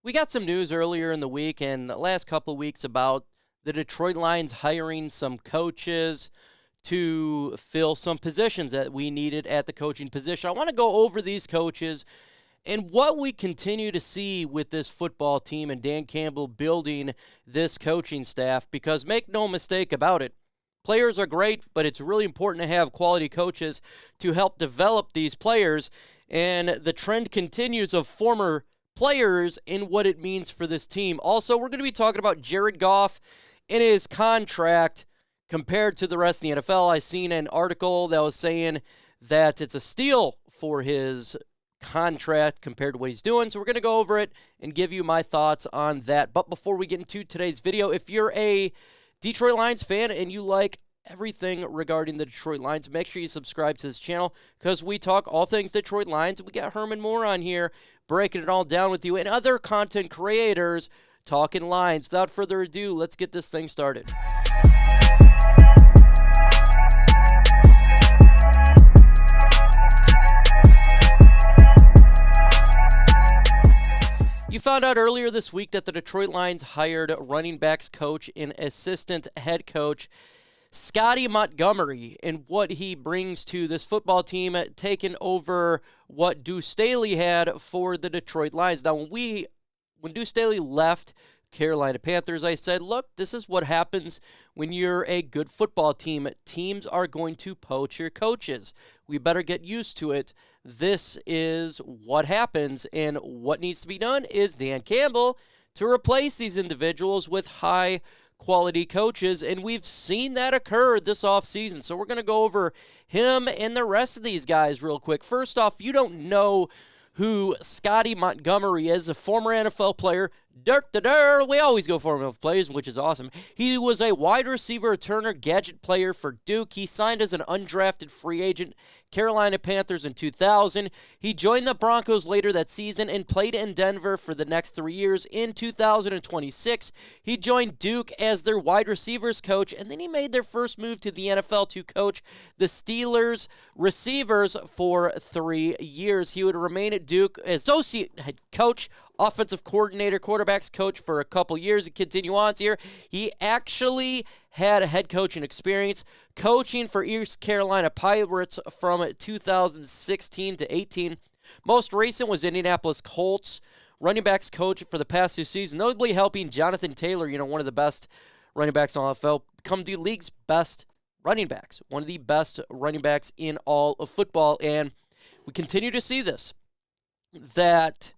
We got some news earlier in the week and the last couple of weeks about the Detroit Lions hiring some coaches to fill some positions that we needed at the coaching position. I want to go over these coaches and what we continue to see with this football team and Dan Campbell building this coaching staff, because make no mistake about it, players are great, but it's really important to have quality coaches to help develop these players. And the trend continues of former players and what it means for this team. Also, we're going to be talking about Jared Goff and his contract compared to the rest of the NFL. I seen an article that was saying that it's a steal for his contract compared to what he's doing. So we're going to go over it and give you my thoughts on that. But before we get into today's video, if you're a Detroit Lions fan and you like everything regarding the Detroit Lions, make sure you subscribe to this channel because we talk all things Detroit Lions. We got Herman Moore on here breaking it all down with you and other content creators talking Lions. Without further ado, let's get this thing started. You found out earlier this week that the Detroit Lions hired running backs coach and assistant head coach Scottie Montomery, and what he brings to this football team, taking over what Deuce Staley had for the Detroit Lions. Now, when Deuce Staley left Carolina Panthers, I said, look, this is what happens when you're a good football team. Teams are going to poach your coaches. We better get used to it. This is what happens, and what needs to be done is Dan Campbell to replace these individuals with high-quality coaches, and we've seen that occur this offseason. So we're going to go over him and the rest of these guys real quick. First off, if you don't know who Scottie Montomery is, a former NFL player. We always go for him players, which is awesome. He was a wide receiver, returner, gadget player for Duke. He signed as an undrafted free agent, Carolina Panthers in 2000. He joined the Broncos later that season and played in Denver for the next 3 years. In 2026, he joined Duke as their wide receivers coach, and then he made their first move to the NFL to coach the Steelers receivers for 3 years. He would remain at Duke as associate head coach, offensive coordinator, quarterbacks coach for a couple years and continue on here. He actually had a head coaching experience coaching for East Carolina Pirates from 2016 to 18. Most recent was Indianapolis Colts running backs coach for the past 2 seasons, notably helping Jonathan Taylor, one of the best running backs in the NFL, become the league's best running backs, one of the best running backs in all of football. And we continue to see this, that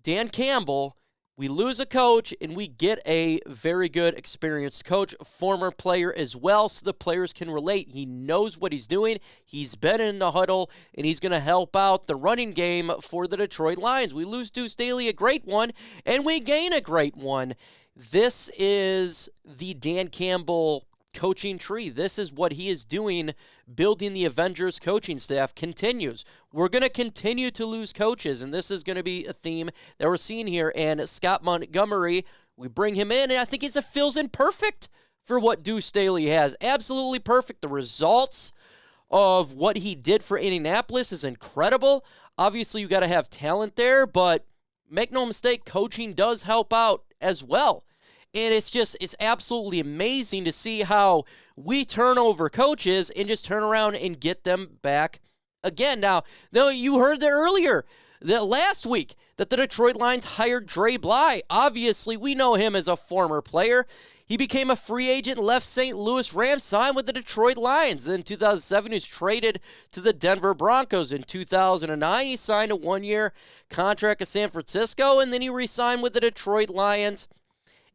Dan Campbell, we lose a coach and we get a very good experienced coach, former player as well, so the players can relate. He knows what he's doing. He's been in the huddle, and he's going to help out the running game for the Detroit Lions. We lose Deuce Staley, a great one, and we gain a great one. This is the Dan Campbell coaching tree. This is what he is doing, building the Avengers coaching staff continues. We're going to continue to lose coaches, and this is going to be a theme that we're seeing here. And Scott Montomery, we bring him in, and I think he fills in perfect for what Deuce Staley has. Absolutely perfect. The results of what he did for Indianapolis is incredible. Obviously, you got to have talent there, but make no mistake, coaching does help out as well. And it's absolutely amazing to see how we turn over coaches and just turn around and get them back again. Now, you heard that earlier, that last week, that the Detroit Lions hired Dre Bly. Obviously, we know him as a former player. He became a free agent, left St. Louis Rams, signed with the Detroit Lions. Then in 2007, he was traded to the Denver Broncos. In 2009, he signed a 1-year contract at San Francisco, and then he re-signed with the Detroit Lions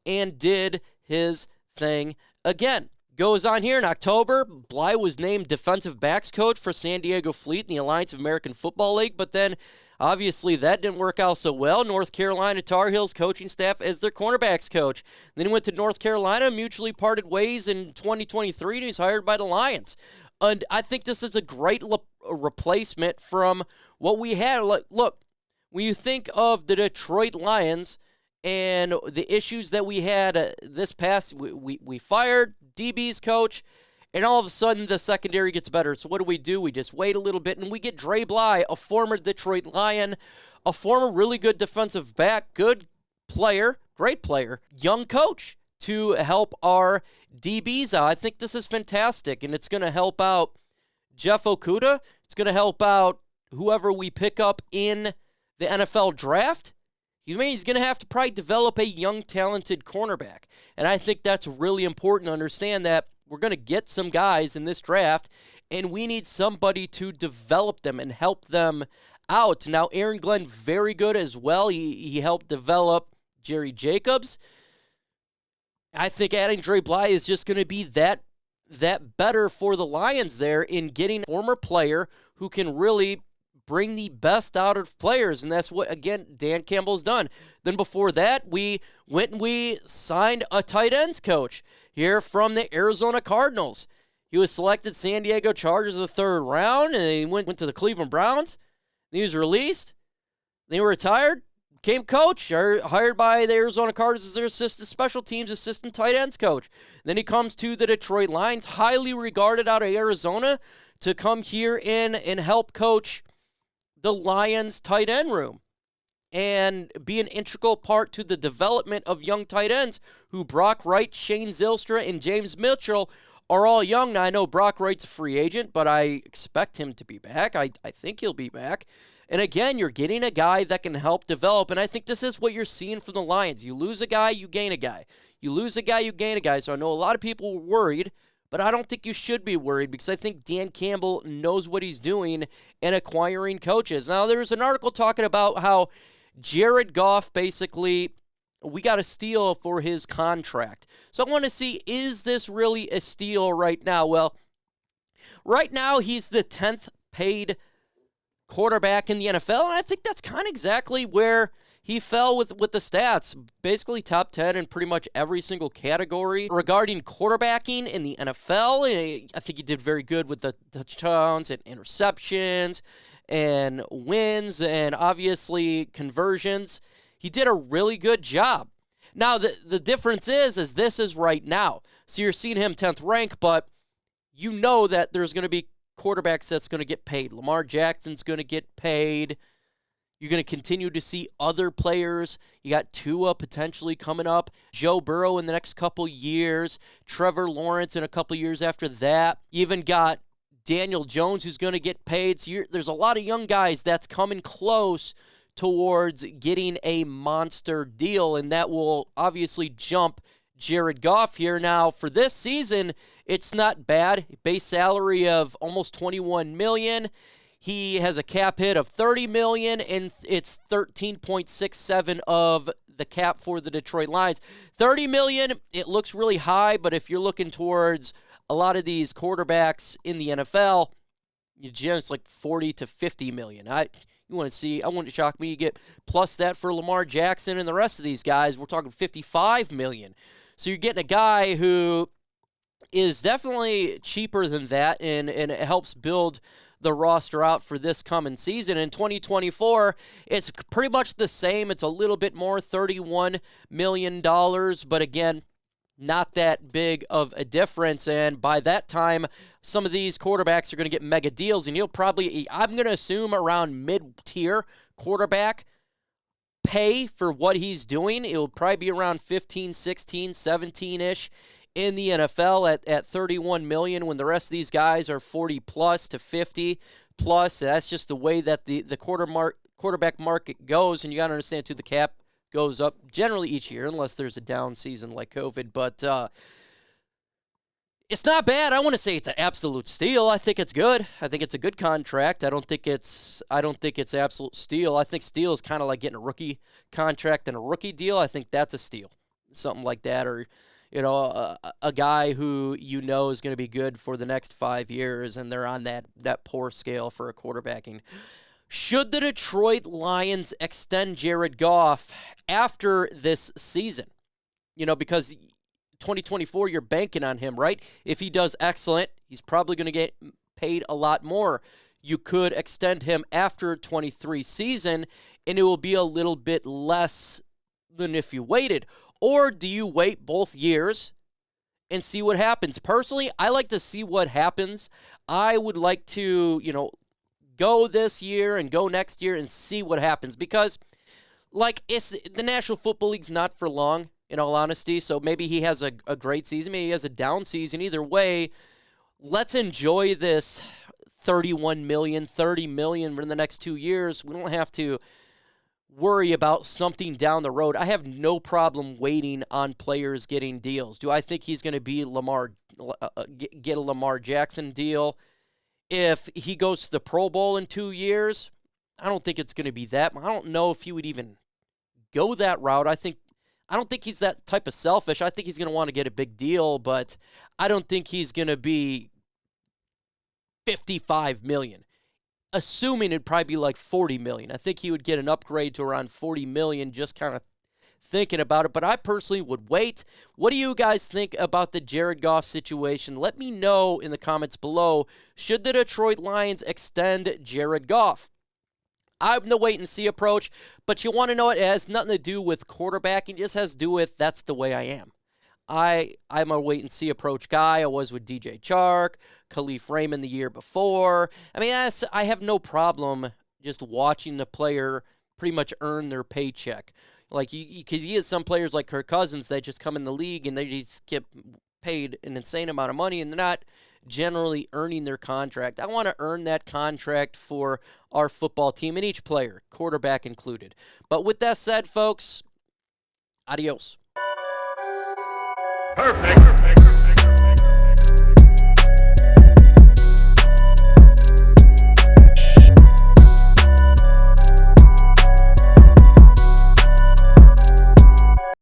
and did his thing again. Goes on here in October, Bly was named defensive backs coach for San Diego Fleet in the Alliance of American Football League, but then obviously that didn't work out so well. North Carolina Tar Heels coaching staff as their cornerbacks coach. Then he went to North Carolina, mutually parted ways in 2023, and he's hired by the Lions. And I think this is a great replacement from what we had. Look, when you think of the Detroit Lions and the issues that we had this past, we fired DB's coach, And all of a sudden, the secondary gets better. So what do? We just wait a little bit, and we get Dre Bly, a former Detroit Lion, a former really good defensive back, good player, great player, young coach to help our DBs out. I think this is fantastic, and it's going to help out Jeff Okudah. It's going to help out whoever we pick up in the NFL draft. He's going to have to probably develop a young, talented cornerback. And I think that's really important to understand that we're going to get some guys in this draft, and we need somebody to develop them and help them out. Now, Aaron Glenn, very good as well. He helped develop Jerry Jacobs. I think adding Dre Bly is just going to be that better for the Lions there in getting a former player who can really bring the best out of players, and that's what, again, Dan Campbell's done. Then before that, we went and we signed a tight ends coach here from the Arizona Cardinals. He was selected San Diego Chargers in the 3rd round, and he went to the Cleveland Browns. He was released. Then he retired, became coach, hired by the Arizona Cardinals as their assistant special teams assistant tight ends coach. Then he comes to the Detroit Lions, highly regarded out of Arizona, to come here in and help coach the Lions tight end room and be an integral part to the development of young tight ends who Brock Wright, Shane Zylstra, and James Mitchell are all young. Now, I know Brock Wright's a free agent, but I expect him to be back. I think he'll be back. And again, you're getting a guy that can help develop, and I think this is what you're seeing from the Lions. You lose a guy, you gain a guy. You lose a guy, you gain a guy. So I know a lot of people were worried, but I don't think you should be worried because I think Dan Campbell knows what he's doing in acquiring coaches. Now, there's an article talking about how Jared Goff basically, we got a steal for his contract. So I want to see, is this really a steal right now? Well, right now he's the 10th paid quarterback in the NFL, and I think that's kind of exactly where he fell with the stats. Basically top 10 in pretty much every single category regarding quarterbacking in the NFL. I think he did very good with the touchdowns and interceptions and wins and obviously conversions. He did a really good job. Now, the difference is this is right now. So you're seeing him 10th rank, but you know that there's going to be quarterbacks that's going to get paid. Lamar Jackson's going to get paid. You're going to continue to see other players. You got Tua potentially coming up, Joe Burrow in the next couple years, Trevor Lawrence in a couple years after that. You even got Daniel Jones who's going to get paid. So there's a lot of young guys that's coming close towards getting a monster deal, and that will obviously jump Jared Goff here. Now, for this season, it's not bad. Base salary of almost $21 million. He has a cap hit of $30 million, and it's 13.67 of the cap for the Detroit Lions. $30 million, it looks really high, but if you're looking towards a lot of these quarterbacks in the NFL, it's like 40 to 50 million. I wouldn't shock me. You get plus that for Lamar Jackson and the rest of these guys. We're talking 55 million. So you're getting a guy who is definitely cheaper than that, and it helps build the roster out for this coming season. In 2024, it's pretty much the same. It's a little bit more, $31 million, but again, not that big of a difference. And by that time, some of these quarterbacks are going to get mega deals, and you'll probably, I'm going to assume, around mid-tier quarterback pay for what he's doing. It'll probably be around 15, 16, 17-ish in the NFL at $31 million, when the rest of these guys are 40 plus to 50 plus. That's just the way that the quarterback market goes, and you got to understand too, the cap goes up generally each year unless there's a down season like COVID. But it's not bad. I want to say it's an absolute steal. I think it's good. I think it's a good contract. I don't think it's absolute steal. I think steal is kind of like getting a rookie contract and a rookie deal. I think that's a steal, something like that, or a guy who is going to be good for the next 5 years, and they're on that poor scale for a quarterbacking. Should the Detroit Lions extend Jared Goff after this season? Because 2024, you're banking on him, right? If he does excellent, he's probably going to get paid a lot more. You could extend him after 23 season, and it will be a little bit less than if you waited. Or do you wait both years and see what happens. Personally, I like to see what happens. I would like to, go this year and go next year and see what happens, because it's the National Football League's not for long, in all honesty. So maybe he has a great season, maybe he has a down season. Either way, let's enjoy this $31 million, $30 million in the next 2 years. We don't have to worry about something down the road. I have no problem waiting on players getting deals. Do I think he's going to be get a Lamar Jackson deal? If he goes to the Pro Bowl in 2 years, I don't think it's going to be that. I don't know if he would even go that route. I don't think he's that type of selfish. I think he's going to want to get a big deal, but I don't think he's going to be $55 million. Assuming it'd probably be like $40 million. I think he would get an upgrade to around $40 million, just kind of thinking about it. But I personally would wait. What do you guys think about the Jared Goff situation? Let me know in the comments below. Should the Detroit Lions extend Jared Goff? I'm the wait-and-see approach, but you want to know it has nothing to do with quarterbacking. It just has to do with that's the way I am. I'm a wait-and-see approach guy. I was with DJ Chark, Khalif Raymond the year before. I mean, I have no problem just watching the player pretty much earn their paycheck. Because you get some players like Kirk Cousins that just come in the league and they just get paid an insane amount of money and they're not generally earning their contract. I want to earn that contract for our football team and each player, quarterback included. But with that said, folks, adios. Perfect.